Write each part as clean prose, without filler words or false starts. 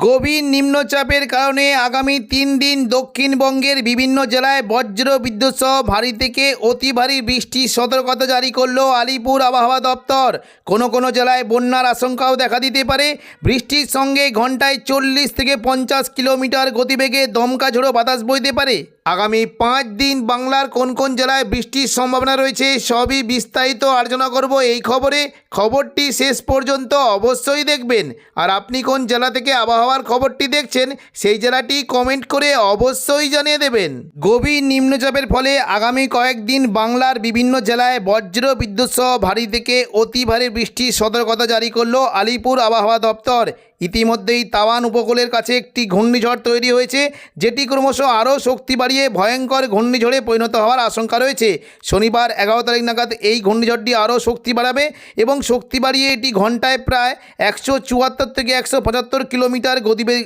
গভীর নিম্নচাপের কারণে আগামী 3 দিন দক্ষিণবঙ্গের বিভিন্ন জেলায় বজ্র বিদ্যুৎ সহ ভারী থেকে অতি ভারী বৃষ্টির সতর্কতা জারি করলো আলিপুর আবহাওয়া দপ্তর। কোনো জেলায় বন্যার আশঙ্কাও দেখা দিতে পারে। বৃষ্টির সঙ্গে ঘন্টায় 40 থেকে 50 কিলোমিটার গতিবেগে দমকা ঝোড়ো বাতাস বইতে পারে। আগামী 5 দিন বাংলার কোন জেলায় বৃষ্টির সম্ভাবনা রয়েছে সবই বিস্তারিত আলোচনা করব এই খবরে। খবরটি শেষ পর্যন্ত অবশ্যই দেখবেন। আর আপনি কোন জেলা থেকে আবহাওয়ার খবরটি দেখছেন সেই জেলাটি কমেন্ট করে অবশ্যই জানিয়ে দেবেন। গভীর নিম্নচাপের ফলে আগামী কয়েকদিন বাংলার বিভিন্ন জেলায় বজ্র বিদ্যুৎ সহ ভারী থেকে অতি ভারী বৃষ্টির সতর্কতা জারি করলো আলিপুর আবহাওয়া দপ্তর। ইতিমধ্যেই তাওয়ান উপকূলের কাছে একটি ঘূর্ণিঝড় তৈরি হয়েছে, যেটি ক্রমশ আরও শক্তি বাড়িয়ে ভয়ঙ্কর ঘূর্ণিঝড়ে পরিণত হওয়ার আশঙ্কা রয়েছে। শনিবার 11 তারিখ নাগাদ এই ঘূর্ণিঝড়টি আরও শক্তি বাড়াবে এবং শক্তি বাড়িয়ে এটি ঘন্টায় প্রায় 174 থেকে 175 কিলোমিটার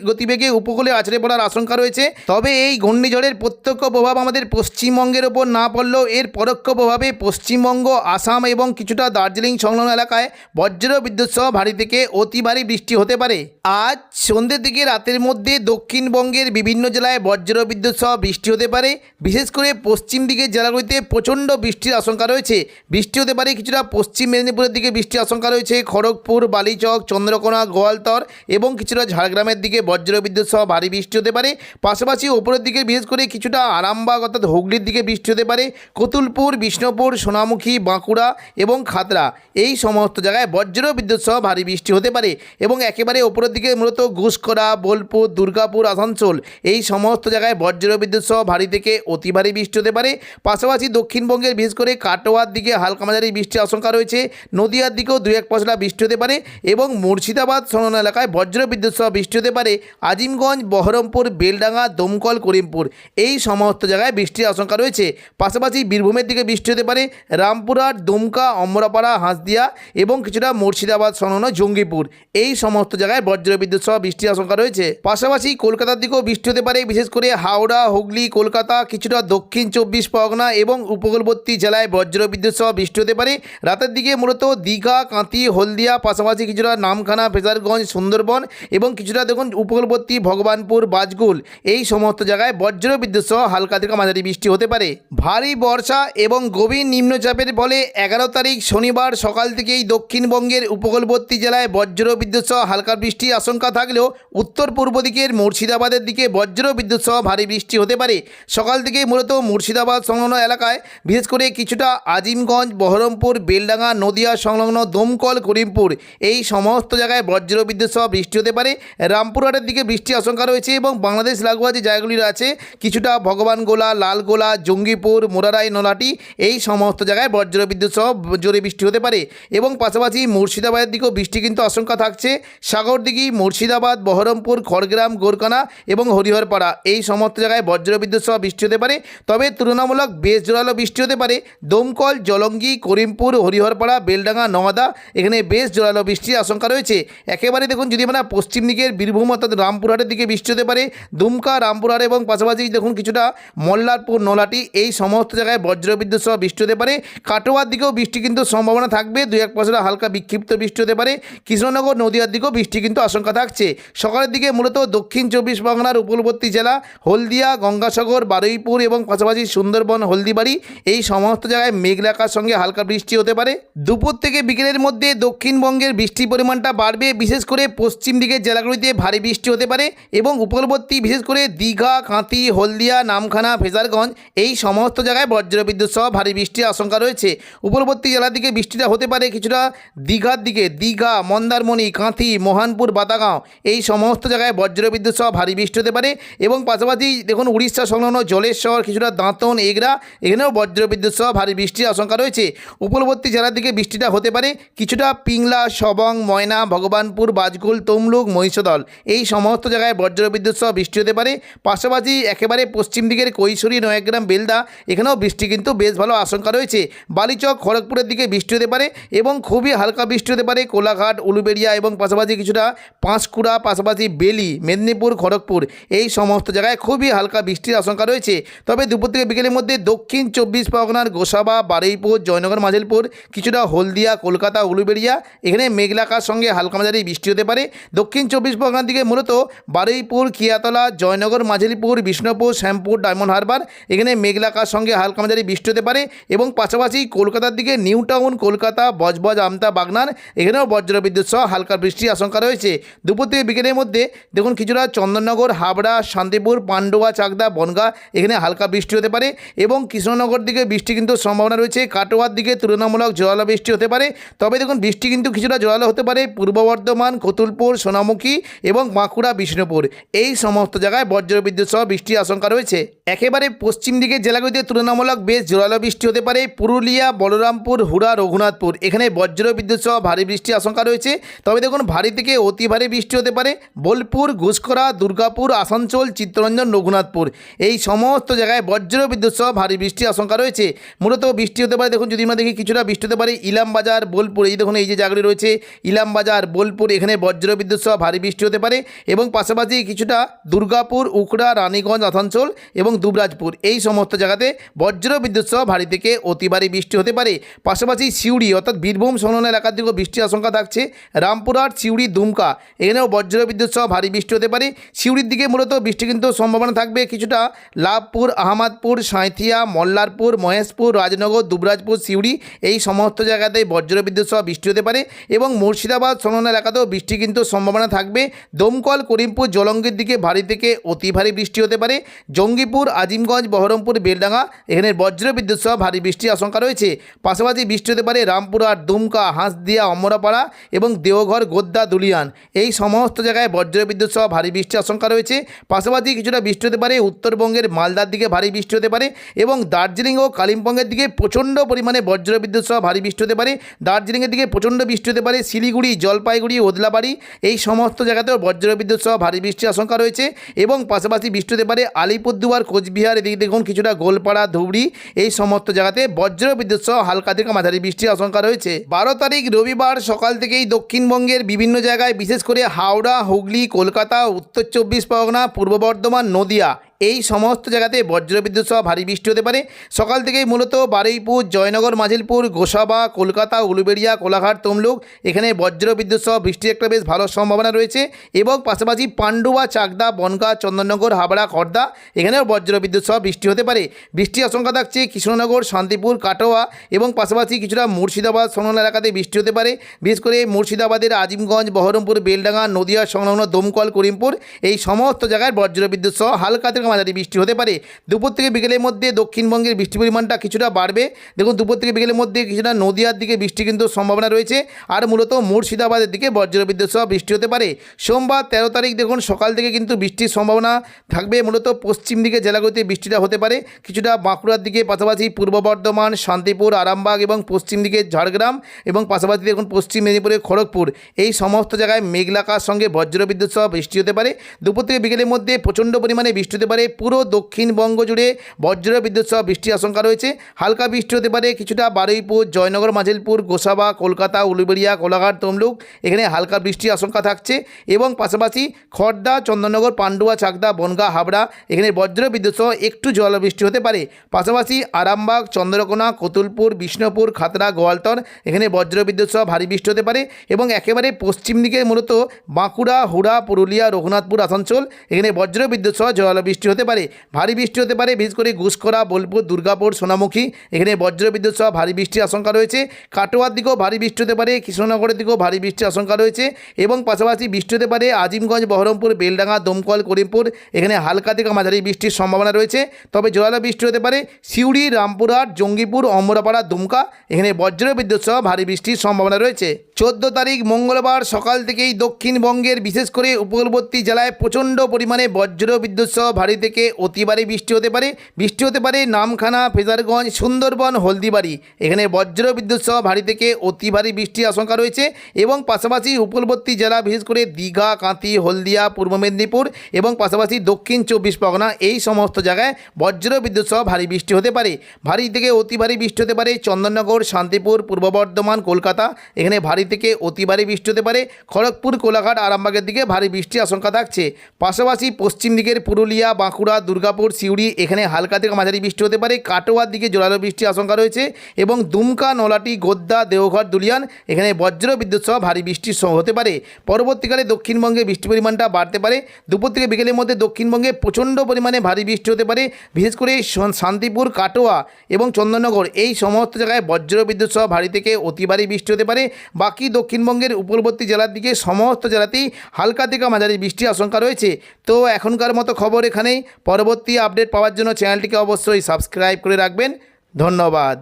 গতিবেগে উপকূলে আছড়ে পড়ার আশঙ্কা রয়েছে। তবে এই ঘূর্ণিঝড়ের প্রত্যক্ষ প্রভাব আমাদের পশ্চিমবঙ্গের ওপর না পড়লেও এর পরোক্ষ প্রভাবে পশ্চিমবঙ্গ, আসাম এবং কিছুটা দার্জিলিং সংলগ্ন এলাকায় বজ্র বিদ্যুৎ সহ ভারী থেকে অতি ভারী বৃষ্টি হতে পারে। আজ সন্ধ্যে থেকে রাতের মধ্যে দক্ষিণবঙ্গের বিভিন্ন জেলায় বজ্র বিদ্যুৎ সহ বৃষ্টি হতে পারে। বিশেষ করে পশ্চিম দিকের জেলাগুলিতে প্রচণ্ড বৃষ্টির আশঙ্কা রয়েছে। বৃষ্টি হতে পারে কিছুটা পশ্চিম মেদিনীপুরের দিকে বৃষ্টির আশঙ্কা রয়েছে। খড়গপুর, বালিচক, চন্দ্রকোনা, গোয়ালতর এবং কিছুটা ঝাড়গ্রামের দিকে বজ্র বিদ্যুৎ সহ ভারী বৃষ্টি হতে পারে। পাশাপাশি ওপরের দিকে বিশেষ করে কিছুটা আরামবাগ অর্থাৎ হুগলির দিকে বৃষ্টি হতে পারে। কতুলপুর, বিষ্ণুপুর, সোনামুখী, বাঁকুড়া এবং খাতড়া এই সমস্ত জায়গায় বজ্র বিদ্যুৎ সহ ভারী বৃষ্টি হতে পারে। এবং একেবারে ওপরের দিকে মূলত ঘুষকরা, বোলপুর, দুর্গাপুর, আসানসোল এই সমস্ত জায়গায় বজ্র বিদ্যুৎ সহ ভারী থেকে অতি ভারী বৃষ্টি হতে পারে। পাশাপাশি দক্ষিণবঙ্গের বিশেষ করে কাটোয়ার দিকে হালকা মাঝারি বৃষ্টির আশঙ্কা রয়েছে। নদিয়ার দিকেও 2-1 পশলা বৃষ্টি হতে পারে এবং মুর্শিদাবাদ সংলগ্ন এলাকায় বজ্র বিদ্যুৎ সহ বৃষ্টি হতে পারে। আজিমগঞ্জ, বহরমপুর, বেলডাঙ্গা, দমকল, করিমপুর এই সমস্ত জায়গায় বৃষ্টির আশঙ্কা রয়েছে। পাশাপাশি বীরভূমের দিকে বৃষ্টি হতে পারে। রামপুরহাট, দুমকা, অমরাপাড়া, হাঁসদিয়া এবং কিছুটা মুর্শিদাবাদ সংলগ্ন জঙ্গিপুর এই সমস্ত জায়গায় বজ্র বিদ্যুৎ সহ বৃষ্টির আশঙ্কা রয়েছে। পাশাপাশি কলকাতার দিকেও বৃষ্টি হতে পারে। বিশেষ করে হাওড়া, হুগলি, কলকাতা, কিছুটা দক্ষিণ 24 পরগনা এবং উপকূলবর্তী জেলায় বজ্র বিদ্যুৎ সহ বৃষ্টি হতে পারে। রাতের দিকে মূলত দীঘা, কাঁথি, হলদিয়া, পাশাপাশি কিছুটা নামখানা, ফেজারগঞ্জ, সুন্দরবন এবং কিছুটা দেখুন উপকূলবর্তী ভগবানপুর, বাজগুল এই সমস্ত জায়গায় বজ্র বিদ্যুৎ সহ হালকা থেকে মাঝারি বৃষ্টি হতে পারে। ভারী বর্ষা এবং গভীর নিম্নচাপের ফলে 11 তারিখ শনিবার সকাল থেকেই দক্ষিণবঙ্গের উপকূলবর্তী জেলায় বজ্র বিদ্যুৎ সহ হালকা বৃষ্টির আশঙ্কা থাকলেও উত্তর পূর্ব দিকের মুর্শিদাবাদের দিকে বজ্র বিদ্যুৎ সহ ভারী বৃষ্টি হতে পারে। সকাল থেকে মূলত মুর্শিদাবাদ সংলগ্ন এলাকায় বিশেষ করে কিছুটা আজিমগঞ্জ, বহরমপুর, বেলডাঙ্গা, নদিয়া সংলগ্ন দমকল, করিমপুর এই সমস্ত জায়গায় বজ্র বিদ্যুৎ সহ বৃষ্টি হতে পারে। রামপুরহাটের দিকে বৃষ্টির আশঙ্কা রয়েছে এবং বাংলাদেশ লাগোয়া যে জায়গাগুলি আছে কিছুটা ভগবানগোলা, লালগোলা, জঙ্গিপুর, মোরারাই, নলাটি এই সমস্ত জায়গায় বজ্র বিদ্যুৎ সহ জোরে বৃষ্টি হতে পারে। এবং পাশাপাশি মুর্শিদাবাদের দিকেও বৃষ্টি কিন্তু আশঙ্কা থাকছে। সাগরদিঘি, মুর্শিদাবাদ, বহরমপুর, খড়গ্রাম, গোরকানা এবং হরিহরপাড়া এই সমস্ত জায়গায় বজ্র বিদ্যুৎ সহ বৃষ্টি হতে পারে। তবে তুলনামূলক বেশ জোরালো বৃষ্টি হতে পারে দমকল, জলঙ্গি, করিমপুর, হরিহরপাড়া, বেলডাঙ্গা, নওয়াদা এখানে বেশ জোরালো বৃষ্টির আশঙ্কা রয়েছে। একেবারে দেখুন যদি আমরা পশ্চিম দিকের বীরভূম অর্থাৎ রামপুরহাটের দিকে বৃষ্টি হতে পারে। দুমকা, রামপুরহাট এবং পাশাপাশি দেখুন কিছুটা মল্লারপুর, নলাটি এই সমস্ত জায়গায় বজ্র বিদ্যুৎ সহ বৃষ্টি হতে পারে। কাটোয়ার দিকেও বৃষ্টি কিন্তু সম্ভাবনা থাকবে। 2-1 পশলা হালকা বিক্ষিপ্ত বৃষ্টি হতে পারে। কৃষ্ণনগর, নদিয়ার দিকেও বৃষ্টি কিন্তু আশঙ্কা থাকছে। সকালের দিকে মূলত দক্ষিণ 24 পরগনার উপকূলবর্তী জেলা হলদিয়া, গঙ্গাসাগর, বারুইপুর এবং পাশাপাশি সুন্দরবন, হলদিবাড়ি এই সমস্ত জায়গায় মেঘলা আকাশ সঙ্গে হালকা বৃষ্টি হতে পারে। দুপুর থেকে বিকেলের মধ্যে দক্ষিণবঙ্গের বৃষ্টির পরিমাণটা বাড়বে। বিশেষ করে পশ্চিম দিকের জেলাগুলিতে ভারী বৃষ্টি হতে পারে এবং উপকূলবর্তী বিশেষ করে দীঘা, কাঁথি, হলদিয়া, নামখানা, ফেজারগঞ্জ এই সমস্ত জায়গায় বজ্র বিদ্যুৎ সহ ভারী বৃষ্টির আশঙ্কা রয়েছে। উপকূলবর্তী জেলার দিকে বৃষ্টিটা হতে পারে কিছুটা দীঘার দিকে, দীঘা, মন্দারমণি, কাঁথি, মোহনপুর, বাতাগাঁও এই সমস্ত জায়গায় বজ্র বিদ্যুৎ সহ ভারী বৃষ্টি হতে পারে। এবং পাশাপাশি দেখুন উড়িষ্যা সংলগ্ন জলেশ্বর, কিছুটা দাঁতন, এগরা এখানেও বজ্র বিদ্যুৎ সহ ভারী বৃষ্টির আশঙ্কা রয়েছে। উপকূলবর্তী জেলার দিকে বৃষ্টিটা হতে পারে কিছুটা পিংলা, সবং, ময়না, ভগবানপুর, বাজকুল, তমলুক, মহিষদল এই সমস্ত জায়গায় বজ্র বিদ্যুৎ সহ বৃষ্টি হতে পারে। পাশাপাশি একেবারে পশ্চিম দিকের কৈশোরী, নয়াগ্রাম, বেলদা এখানেও বৃষ্টি কিন্তু বেশ ভালো আশঙ্কা রয়েছে। বালিচক, খড়গপুরের দিকে বৃষ্টি হতে পারে এবং খুবই হালকা বৃষ্টি হতে পারে কোলাঘাট, উলুবেড়িয়া এবং পাশাপাশি কিছুটা কিছুটা পাঁশকুড়া, পাশাপাশি বেলি, মেদিনীপুর, খড়গপুর এই সমস্ত জায়গায় খুবই হালকা বৃষ্টির আশঙ্কা রয়েছে। তবে দুপুর থেকে বিকেলের মধ্যে দক্ষিণ 24 পরগনার গোসাবা, বারুইপুর, জয়নগর, মাঝিলপুর, কিছুটা হলদিয়া, কলকাতা, উলুবেড়িয়া এখানে মেঘলা আকাশ সঙ্গে হালকা মাঝারি বৃষ্টি হতে পারে। দক্ষিণ 24 পরগনার দিকে মূলত বারুইপুর, কিয়াতলা, জয়নগর, মাঝিলপুর, বিষ্ণুপুর, শ্যামপুর, ডায়মন্ড হারবার এখানে মেঘলা আকাশ সঙ্গে হালকা মাঝারি বৃষ্টি হতে পারে। এবং পাশাপাশি কলকাতার দিকে নিউ টাউন, কলকাতা, বজবজ, আমতা, বাগনান এখানেও বজ্রবিদ্যুৎ সহ হালকা বৃষ্টির আশঙ্কা রয়েছে। দুপুর থেকে বিকেলের মধ্যে দেখুন কিছুটা চন্দননগর, হাবড়া, শান্তিপুর, পান্ডুয়া, চাকদা, বনগাঁ এখানে হালকা বৃষ্টি হতে পারে। এবং কৃষ্ণনগর দিকে বৃষ্টি কিন্তু সম্ভাবনা রয়েছে। কাটোয়ার দিকে তুলনামূলক জোরালো বৃষ্টি হতে পারে। তবে দেখুন বৃষ্টি কিন্তু কিছুটা জোরালো হতে পারে পূর্ব বর্ধমান, কতুলপুর, সোনামুখী এবং বাঁকুড়া, বিষ্ণুপুর এই সমস্ত জায়গায় বজ্রবিদ্যুৎ সহ বৃষ্টির আশঙ্কা রয়েছে। একেবারে পশ্চিম দিকের জেলাগুলিতে তুলনামূলক বেশ জোরালো বৃষ্টি হতে পারে। পুরুলিয়া, বলরামপুর, হুড়া, রঘুনাথপুর এখানে বজ্রবিদ্যুৎ সহ ভারী বৃষ্টির আশঙ্কা রয়েছে। তবে দেখুন ভারী থেকে অতি ভারী বৃষ্টি হতে পারে বোলপুর, ঘুষকরা, দুর্গাপুর, আসানসোল, চিত্তরঞ্জন, রঘুনাথপুর এই সমস্ত জায়গায় বজ্রবিদ্যুৎ সহ ভারী বৃষ্টির আশঙ্কা রয়েছে। মূলত বৃষ্টি হতে পারে দেখুন যদি আমরা দেখি কিছুটা বৃষ্টি হতে পারে ইলামবাজার, বোলপুর এই দেখুন এই যে জায়গাগুলি রয়েছে ইলামবাজার, বোলপুর এখানে বজ্রবিদ্যুৎ সহ ভারী বৃষ্টি হতে পারে। এবং পাশাপাশি কিছুটা দুর্গাপুর, উখড়া, রানীগঞ্জ, আসানসোল এবং দুবরাজপুর এই সমস্ত জায়গাতে বজ্রবিদ্যুৎ সহ ভারী থেকে অতি ভারী বৃষ্টি হতে পারে। পাশাপাশি সিউড়ি অর্থাৎ বীরভূম সংলগ্ন এলাকার দিকেও বৃষ্টির আশঙ্কা থাকছে। রামপুরহাট, সিউড়ি, দুমকা এখানেও বজ্রবিদ্যুৎ সহ ভারী বৃষ্টি হতে পারে। সিউড়ির দিকে মূলত বৃষ্টি কিন্তু সম্ভাবনা থাকবে কিছুটা লাভপুর, আহমদপুর, সাঁইথিয়া, মল্লারপুর, মহেশপুর, রাজনগর, দুবরাজপুর, সিউড়ি এই সমস্ত জায়গাতে বজ্রবিদ্যুৎ সহ বৃষ্টি হতে পারে। এবং মুর্শিদাবাদ সংলগ্ন এলাকাতেও বৃষ্টি কিন্তু সম্ভাবনা থাকবে। দমকল, করিমপুর, জলঙ্গির দিকে ভারী থেকে অতি ভারী বৃষ্টি হতে পারে। জঙ্গিপুর, আজিমগঞ্জ, বহরমপুর, বেলডাঙ্গা এখানে বজ্রবিদ্যুৎ সহ ভারী বৃষ্টির আশঙ্কা রয়েছে। পাশাপাশি বৃষ্টি হতে পারে রামপুরহাট, দুমকা, হাঁসদিয়া, অমরাপাড়া এবং দেওঘর, গোদ্দা, দুলিয়ান এই সমস্ত জায়গায় বজ্রবিদ্যুৎ সহ ভারী বৃষ্টির আশঙ্কা রয়েছে। পাশাপাশি কিছুটা বৃষ্টি হতে পারে উত্তরবঙ্গের মালদার দিকে ভারী বৃষ্টি হতে পারে। এবং দার্জিলিং ও কালিম্পংয়ের দিকে প্রচণ্ড পরিমাণে বজ্রবিদ্যুৎ সহ ভারী বৃষ্টি হতে পারে। দার্জিলিংয়ের দিকে প্রচণ্ড বৃষ্টি হতে পারে। শিলিগুড়ি, জলপাইগুড়ি, ওদলাবাড়ি এই সমস্ত জায়গাতেও বজ্রবিদ্যুৎ সহ ভারী বৃষ্টির আশঙ্কা রয়েছে। এবং পাশাপাশি বৃষ্টি হতে পারে আলিপুরদুয়ার, কোচবিহার এদিকে দেখুন কিছুটা গোলপাড়া, ধুবড়ি এই সমস্ত জায়গাতে বজ্রবিদ্যুৎ সহ হালকা থেকে মাঝারি বৃষ্টির আশঙ্কা রয়েছে। 12 তারিখ রবিবার সকাল থেকেই দক্ষিণবঙ্গের বিভিন্ন জায়গায় বিশেষ করে হাওড়া, হুগলি, কলকাতা, উত্তর 24 পরগনা, পূর্ব বর্ধমান, নদিয়া এই সমস্ত জায়গাতে বজ্রবিদ্যুৎ সহ ভারী বৃষ্টি হতে পারে। সকাল থেকেই মূলত বারুইপুর, জয়নগর, মাঝিলপুর, গোসাবা, কলকাতা, উলুবেড়িয়া, কোলাঘাট, তমলুক এখানে বজ্রবিদ্যুৎ সহ বৃষ্টির একটা বেশ ভালো সম্ভাবনা রয়েছে। এবং পাশাপাশি পান্ডুয়া, চাকদা, বনগাঁ, চন্দননগর, হাবড়া, খড়দা এখানেও বজ্রবিদ্যুৎ সহ বৃষ্টি হতে পারে। বৃষ্টির আশঙ্কা থাকছে কৃষ্ণনগর, শান্তিপুর, কাটোয়া এবং পাশাপাশি কিছুটা মুর্শিদাবাদ সংলগ্ন এলাকাতে বৃষ্টি হতে পারে। বিশেষ করে মুর্শিদাবাদের আজিমগঞ্জ, বহরমপুর, বেলডাঙ্গা, নদিয়া সংলগ্ন দমকল, করিমপুর এই সমস্ত জায়গায় বজ্রবিদ্যুৎ সহ হালকা থেকে মাঝারি বৃষ্টি হতে পারে। দুপুর থেকে বিকেলের মধ্যে দক্ষিণবঙ্গের বৃষ্টির পরিমাণটা কিছুটা বাড়বে। দেখুন দুপুর থেকে বিকেলের মধ্যে কিছুটা নদিয়ার দিকে বৃষ্টি কিন্তু সম্ভাবনা রয়েছে। আর মূলত মুর্শিদাবাদের দিকে বজ্রবিদ্যুৎ সহ বৃষ্টি হতে পারে। সোমবার 13 তারিখ দেখুন সকাল থেকে কিন্তু বৃষ্টির সম্ভাবনা থাকবে। মূলত পশ্চিম দিকে জেলাগুলিতে বৃষ্টিটা হতে পারে কিছুটা বাঁকুড়ার দিকে, পাশাপাশি পূর্ব বর্ধমান, শান্তিপুর, আরামবাগ এবং পশ্চিম দিকে ঝাড়গ্রাম এবং পাশাপাশি দেখুন পশ্চিম মেদিনীপুরের খড়গপুর এই সমস্ত জায়গায় মেঘলা আকাশ সঙ্গে বজ্রবিদ্যুৎ সহ বৃষ্টি হতে পারে। দুপুর থেকে বিকেলের মধ্যে প্রচণ্ড পরিমাণে বৃষ্টি হতে পারে। পুরো দক্ষিণবঙ্গ জুড়ে বজ্রবিদ্যুৎ সহ বৃষ্টির আশঙ্কা রয়েছে। হালকা বৃষ্টি হতে পারে কিছুটা বারুইপুর, জয়নগর, মাঝিলপুর, গোসাবা, কলকাতা, উলুবেড়িয়া, কোলাঘাট, তমলুক এখানে হালকা বৃষ্টির আশঙ্কা থাকছে। এবং পাশাপাশি খড়দা, চন্দননগর, পান্ডুয়া, চাকদা, বনগাঁ, হাবড়া এখানে বজ্রবিদ্যুৎ সহ একটু জলবৃষ্টি হতে পারে। পাশাপাশি আরামবাগ, চন্দ্রকোনা, কতুলপুর, বিষ্ণুপুর, খাতড়া, গোয়ালতর এখানে বজ্রবিদ্যুৎ সহ ভারী বৃষ্টি হতে পারে। এবং একেবারে পশ্চিম দিকে মূলত বাঁকুড়া, হুড়া, পুরুলিয়া, রঘুনাথপুর, আসানসোল এখানে বজ্রবিদ্যুৎ সহ জলবৃষ্টি হতে পারে। ভারী বৃষ্টি হতে পারে বিশেষ করে ঘুষকরা, বোলপুর, দুর্গাপুর, সোনামুখী এখানে বজ্রবিদ্যুৎ সহ ভারী বৃষ্টির আশঙ্কা রয়েছে। কাটোয়ার দিকেও ভারী বৃষ্টি হতে পারে, কৃষ্ণনগরের দিকেও ভারী বৃষ্টির আশঙ্কা রয়েছে। এবং পাশাপাশি বৃষ্টি হতে পারে আজিমগঞ্জ, বহরমপুর, বেলডাঙ্গা, দমকল, করিমপুর এখানে হালকা থেকে মাঝারি বৃষ্টির সম্ভাবনা রয়েছে। তবে জোরালো বৃষ্টি হতে পারে সিউড়ি, রামপুরহাট, জঙ্গিপুর, অমরাপাড়া, দুমকা এখানে বজ্রবিদ্যুৎ সহ ভারী বৃষ্টির সম্ভাবনা রয়েছে। 14 তারিখ মঙ্গলবার সকাল থেকেই দক্ষিণবঙ্গের বিশেষ করে উপকূলবর্তী জেলায় প্রচণ্ড পরিমাণে বজ্রবিদ্যুৎ সহ ভারী থেকে অতি ভারী বৃষ্টি হতে পারে। বৃষ্টি হতে পারে নামখানা, ফেজারগঞ্জ, সুন্দরবন, হলদিবাড়ি এখানে বজ্রবিদ্যুৎ সহ ভারী থেকে অতি ভারী বৃষ্টির আশঙ্কা রয়েছে। এবং পাশাপাশি উপকূলবর্তী জেলা বিশেষ করে দীঘা, কাঁথি, হলদিয়া, পূর্ব মেদিনীপুর এবং পাশাপাশি দক্ষিণ 24 পরগনা এই সমস্ত জায়গায় বজ্রবিদ্যুৎ সহ ভারী বৃষ্টি হতে পারে। ভারী থেকে অতি ভারী বৃষ্টি হতে পারে চন্দননগর, শান্তিপুর, পূর্ব বর্ধমান, কলকাতা এখানে ভারী ভারী থেকে অতি ভারী বৃষ্টি হতে পারে। খড়গপুর, কোলাঘাট, আরামবাগের দিকে ভারী বৃষ্টির আশঙ্কা থাকছে। পাশাপাশি পশ্চিম দিকের পুরুলিয়া, বাঁকুড়া, দুর্গাপুর, সিউড়ি এখানে হালকা থেকে মাঝারি বৃষ্টি হতে পারে। কাটোয়ার দিকে জোরালো বৃষ্টির আশঙ্কা রয়েছে এবং দুমকা, নলাটি, গোদ্দা, দেওঘর, দুলিয়ান এখানে বজ্র বিদ্যুৎ সহ ভারী বৃষ্টি হতে পারে। পরবর্তীকালে দক্ষিণবঙ্গে বৃষ্টির পরিমাণটা বাড়তে পারে। দুপুর থেকে বিকেলের মধ্যে দক্ষিণবঙ্গে প্রচণ্ড পরিমাণে ভারী বৃষ্টি হতে পারে। বিশেষ করে শান্তিপুর, কাটোয়া এবং চন্দননগর এই সমস্ত জায়গায় বজ্র বিদ্যুৎ সহ ভারী থেকে অতি ভারী বৃষ্টি হতে পারে। বাকি দক্ষিণবঙ্গের উপকূলবর্তী জেলার দিকে সমস্ত জেলাতেই হালকা থেকে মাঝারি বৃষ্টির আশঙ্কা রয়েছে। তো এখনকার মতো খবর এখানেই। পরবর্তী আপডেট পাওয়ার জন্য চ্যানেলটিকে অবশ্যই সাবস্ক্রাইব করে রাখবেন। ধন্যবাদ।